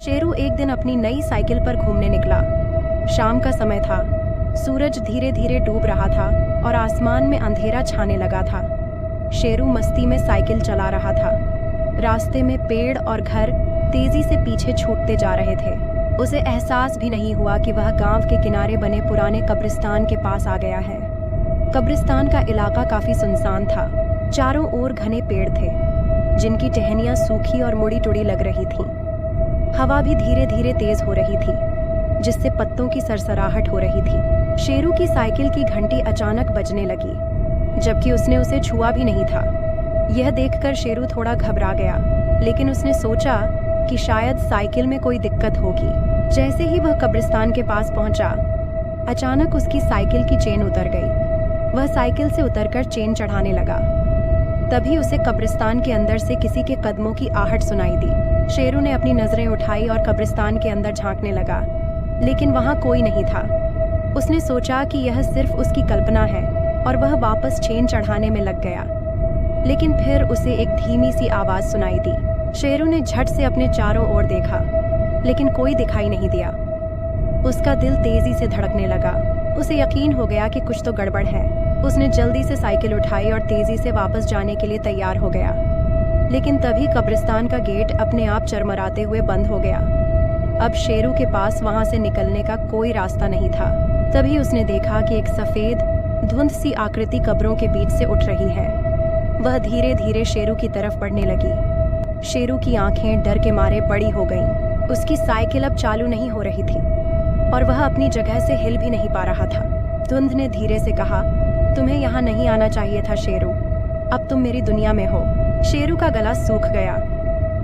शेरू एक दिन अपनी नई साइकिल पर घूमने निकला। शाम का समय था। सूरज धीरे धीरे डूब रहा था और आसमान में अंधेरा छाने लगा था। शेरू मस्ती में साइकिल चला रहा था। रास्ते में पेड़ और घर तेजी से पीछे छूटते जा रहे थे। उसे एहसास भी नहीं हुआ कि वह गांव के किनारे बने पुराने कब्रिस्तान के पास आ गया है। कब्रिस्तान का इलाका काफी सुनसान था। चारों ओर घने पेड़ थे जिनकी टहनियां सूखी और मुड़ी टुड़ी लग रही थीं। हवा भी धीरे धीरे तेज हो रही थी जिससे पत्तों की सरसराहट हो रही थी। शेरू की साइकिल की घंटी अचानक बजने लगी जबकि उसने उसे छुआ भी नहीं था। यह देखकर शेरू थोड़ा घबरा गया, लेकिन उसने सोचा कि शायद साइकिल में कोई दिक्कत होगी। जैसे ही वह कब्रिस्तान के पास पहुंचा, अचानक उसकी साइकिल की चेन उतर गई। वह साइकिल से उतरकर चेन चढ़ाने लगा। तभी उसे कब्रिस्तान के अंदर से किसी के कदमों की आहट सुनाई दी। शेरू ने अपनी नजरें उठाई और कब्रिस्तान के अंदर झांकने लगा, लेकिन वहां कोई नहीं था। उसने सोचा कि यह सिर्फ उसकी कल्पना है और वह वापस चेन चढ़ाने में लग गया। लेकिन फिर उसे एक धीमी सी आवाज सुनाई दी। शेरू ने झट से अपने चारों ओर देखा, लेकिन कोई दिखाई नहीं दिया। उसका दिल तेजी से धड़कने लगा। उसे यकीन हो गया कि कुछ तो गड़बड़ है। उसने जल्दी से साइकिल उठाई और तेजी से वापस जाने के लिए तैयार हो गया। लेकिन तभी कब्रिस्तान का गेट अपने आप चरमराते हुए बंद हो गया। अब शेरू के पास वहां से निकलने का कोई रास्ता नहीं था। तभी उसने देखा कि एक सफेद धुंध सी आकृति कब्रों के बीच से उठ रही है। वह धीरे धीरे शेरू की तरफ बढ़ने लगी। शेरू की आंखें डर के मारे बड़ी हो गईं। उसकी साइकिल अब चालू नहीं हो रही थी और वह अपनी जगह से हिल भी नहीं पा रहा था। धुंध ने धीरे से कहा, तुम्हें यहाँ नहीं आना चाहिए था शेरू, अब तुम मेरी दुनिया में हो। शेरू का गला सूख गया।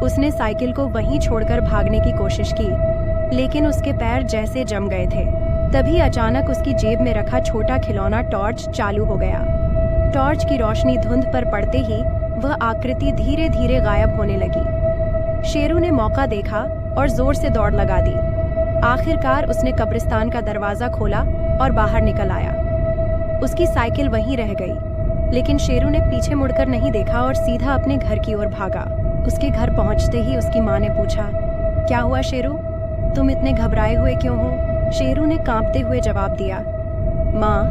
उसने साइकिल को वहीं छोड़कर भागने की कोशिश की, लेकिन उसके पैर जैसे जम गए थे। तभी अचानक उसकी जेब में रखा छोटा खिलौना टॉर्च चालू हो गया। टॉर्च की रोशनी धुंध पर पड़ते ही वह आकृति धीरे धीरे गायब होने लगी। शेरू ने मौका देखा और जोर से दौड़ लगा दी। आखिरकार उसने कब्रिस्तान का दरवाजा खोला और बाहर निकल आया। उसकी साइकिल वहीं रह गई, लेकिन शेरू ने पीछे मुड़कर नहीं देखा और सीधा अपने घर की ओर भागा। उसके घर पहुंचते ही उसकी माँ ने पूछा, क्या हुआ शेरू, तुम इतने घबराए हुए क्यों हो? शेरू ने कांपते हुए जवाब दिया, माँ,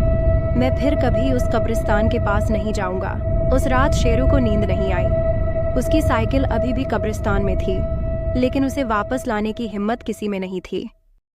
मैं फिर कभी उस कब्रिस्तान के पास नहीं जाऊंगा। उस रात शेरू को नींद नहीं आई। उसकी साइकिल अभी भी कब्रिस्तान में थी, लेकिन उसे वापस लाने की हिम्मत किसी में नहीं थी।